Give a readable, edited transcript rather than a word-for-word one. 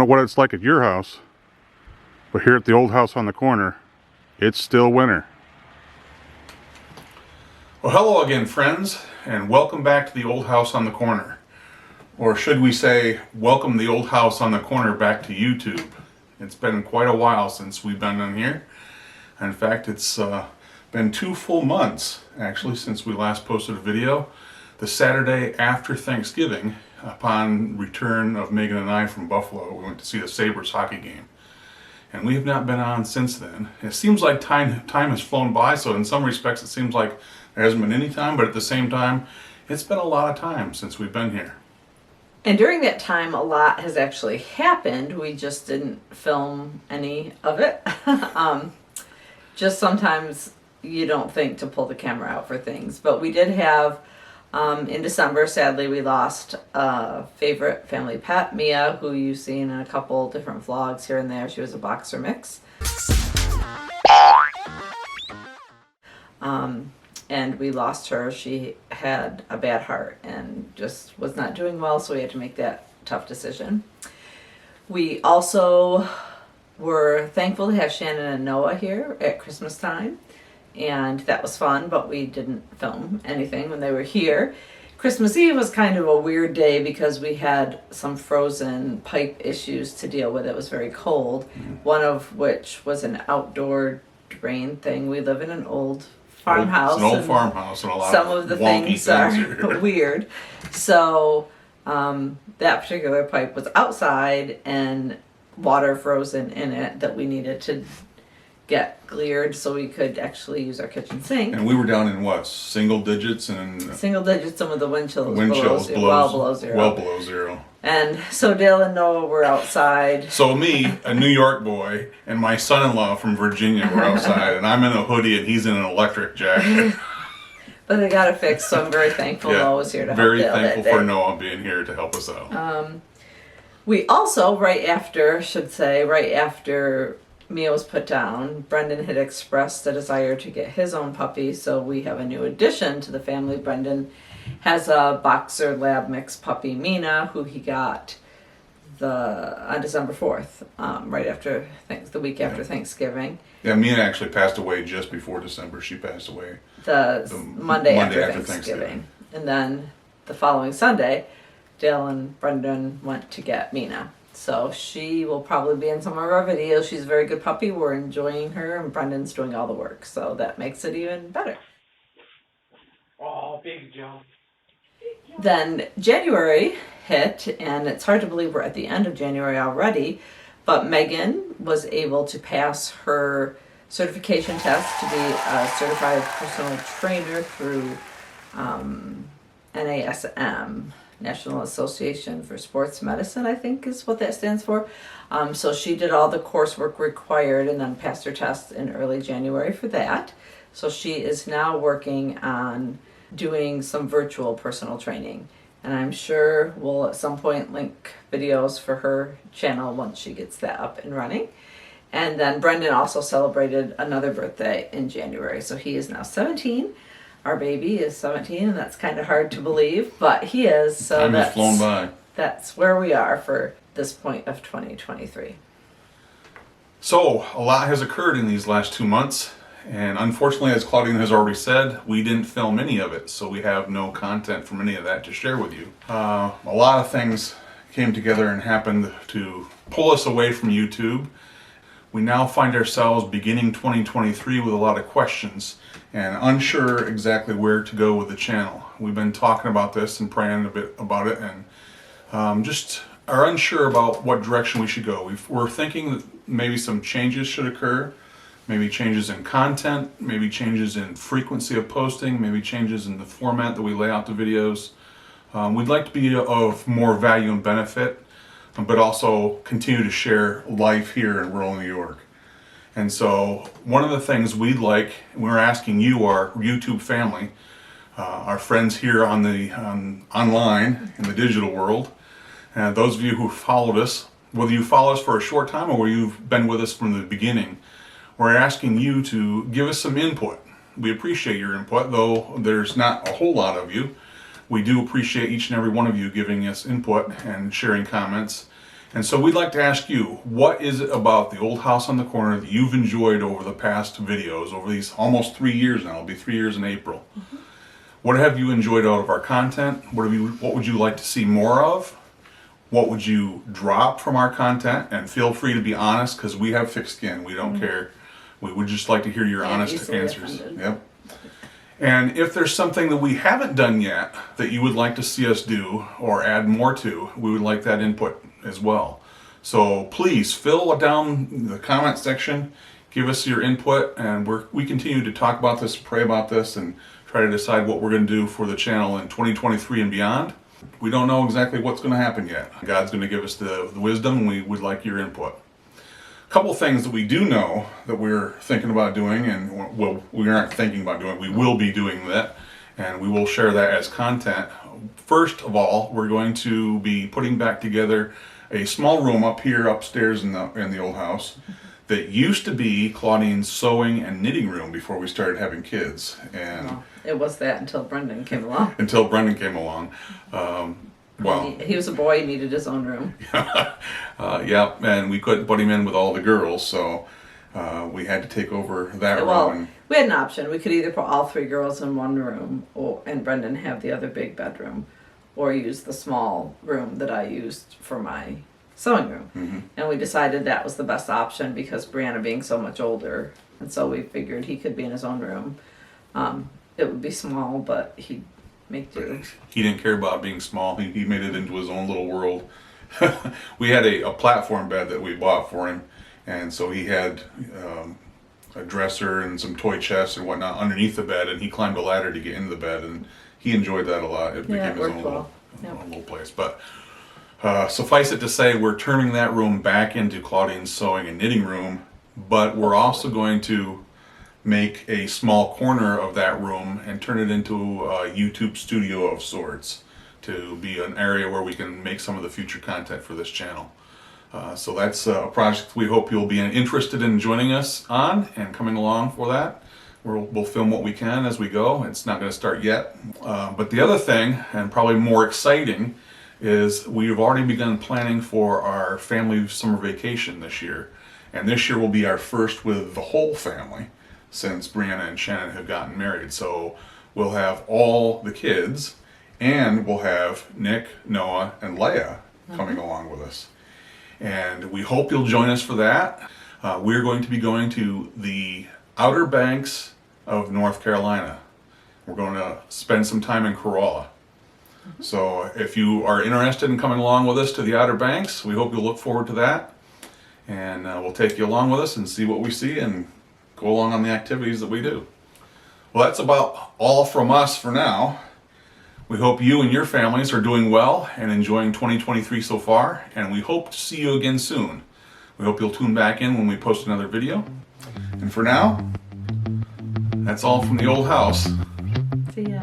know what it's like at your house, but here at the old house on the corner, it's still winter. Well, hello again, friends, and welcome back to the old house on the corner. Or should we say, welcome the old house on the corner back to YouTube. It's been quite a while since we've been on here. In fact, it's been 2 full months, actually, since we last posted a video. The Saturday after Thanksgiving, upon return of Megan and I from Buffalo, we went to see the Sabres hockey game. And we have not been on since then. It seems like time has flown by, so in some respects it seems like there hasn't been any time, but at the same time, it's been a lot of time since we've been here. And during that time, a lot has actually happened. We just didn't film any of it. Just sometimes you don't think to pull the camera out for things. But we did have, in December, sadly, we lost a favorite family pet, Mia, who you've seen in a couple different vlogs here and there. She was a boxer mix. And we lost her. She had a bad heart and just was not doing well, so we had to make that tough decision. We also were thankful to have Shannon and Noah here at Christmas time, and that was fun, but we didn't film anything when they were here. Christmas Eve was kind of a weird day because we had some frozen pipe issues to deal with. It was very cold, one of which was an outdoor drain thing. We live in an old farmhouse. It's an old farmhouse, and a lot some of the wonky things are here. weird. So that particular pipe was outside and water frozen in it that we needed to get cleared so we could actually use our kitchen sink. And we were down in what, single digits, and Single digits, some of the wind chills wind chills well below zero. Well below zero. And so Dale and Noah were outside. So me, a New York boy, and my son-in-law from Virginia were outside, and I'm in a hoodie and he's in an electric jacket. But they got it fixed, so I'm very thankful Noah was here to help very Dale thankful that for day. Noah being here to help us out. We also, right after Mia was put down, Brendan had expressed a desire to get his own puppy, so we have a new addition to the family. Brendan has a boxer lab mix puppy, Mina, who he got on December 4th, right after the week after Thanksgiving. Yeah, Mina actually passed away just before December. She passed away The Monday after Thanksgiving. And then the following Sunday, Dale and Brendan went to get Mina. So she will probably be in some of our videos. She's a very good puppy. We're enjoying her, and Brendan's doing all the work. So that makes it even better. Oh, big jump. Then January hit, and it's hard to believe we're at the end of January already, but Megan was able to pass her certification test to be a certified personal trainer through NASM, National Association for Sports Medicine, I think is what that stands for. So she did all the coursework required and then passed her test in early January for that. So she is now working on doing some virtual personal training. And I'm sure we'll at some point link videos for her channel once she gets that up and running. And then Brendan also celebrated another birthday in January. So he is now 17. Our baby is 17, and that's kind of hard to believe, but he is. So Time has flown by. That's where we are for this point of 2023. So, a lot has occurred in these last 2 months, and unfortunately, as Claudine has already said, we didn't film any of it, so we have no content from any of that to share with you. A lot of things came together and happened to pull us away from YouTube. We now find ourselves beginning 2023 with a lot of questions and unsure exactly where to go with the channel. We've been talking about this and praying a bit about it, and just are unsure about what direction we should go. We're thinking that maybe some changes should occur, maybe changes in content, maybe changes in frequency of posting, maybe changes in the format that we lay out the videos. We'd like to be of more value and benefit, but also continue to share life here in rural New York. And so one of the things we'd like, we're asking you, our YouTube family, our friends here on the online in the digital world, and those of you who followed us, whether you follow us for a short time or you've been with us from the beginning, we're asking you to give us some input. We appreciate your input, though there's not a whole lot of you. We do appreciate each and every one of you giving us input and sharing comments. And so we'd like to ask you, what is it about the old house on the corner that you've enjoyed over the past videos, over these almost 3 years now? It'll be 3 years in April. What have you enjoyed out of our content? What would you like to see more of? What would you drop from our content? And feel free to be honest, because we have thick skin. We don't care. We would just like to hear your honest easily answers. offended. Yep. And if there's something that we haven't done yet that you would like to see us do or add more to, we would like that input as well. So please fill down the comment section, give us your input, and we continue to talk about this, pray about this, and try to decide what we're going to do for the channel in 2023 and beyond. We don't know exactly what's going to happen yet. God's going to give us the wisdom, and we would like your input. A couple things that we do know that we're thinking about doing, and we aren't thinking about doing, we will be doing that, and we will share that as content. First of all, we're going to be putting back together a small room up here upstairs in the old house that used to be Claudine's sewing and knitting room before we started having kids. And Well, it was that until Brendan came along. until Brendan came along. Well, He was a boy, he needed his own room. yeah, and we couldn't put him in with all the girls, so we had to take over that Well, room. we had an option. We could either put all 3 girls in one room, and Brendan have the other big bedroom, or use the small room that I used for my sewing room. And we decided that was the best option because Brianna being so much older, and so we figured he could be in his own room. It would be small, but he'd make do. He didn't care about being small. He made it into his own little world. We had a platform bed that we bought for him, and so he had a dresser and some toy chests and whatnot underneath the bed, and he climbed a ladder to get into the bed, and he enjoyed that a lot. It Yeah, became it his own worked well. Yep. little place. But suffice it to say, we're turning that room back into Claudine's sewing and knitting room, but we're also going to make a small corner of that room and turn it into a YouTube studio of sorts to be an area where we can make some of the future content for this channel. So that's a project we hope you'll be interested in joining us on and coming along for that. We'll film what we can as we go. It's not going to start yet. But the other thing, and probably more exciting, is we've already begun planning for our family summer vacation this year. And this year will be our first with the whole family since Brianna and Shannon have gotten married. So we'll have all the kids, and we'll have Nick, Noah, and Leia coming along with us. And we hope you'll join us for that. We're going to be going to the Outer Banks of North Carolina. We're going to spend some time in Corolla. So if you are interested in coming along with us to the Outer Banks, we hope you'll look forward to that. And we'll take you along with us and see what we see and go along on the activities that we do. Well, that's about all from us for now. We hope you and your families are doing well and enjoying 2023 so far, and we hope to see you again soon. We hope you'll tune back in when we post another video. And for now, that's all from the old house. See ya.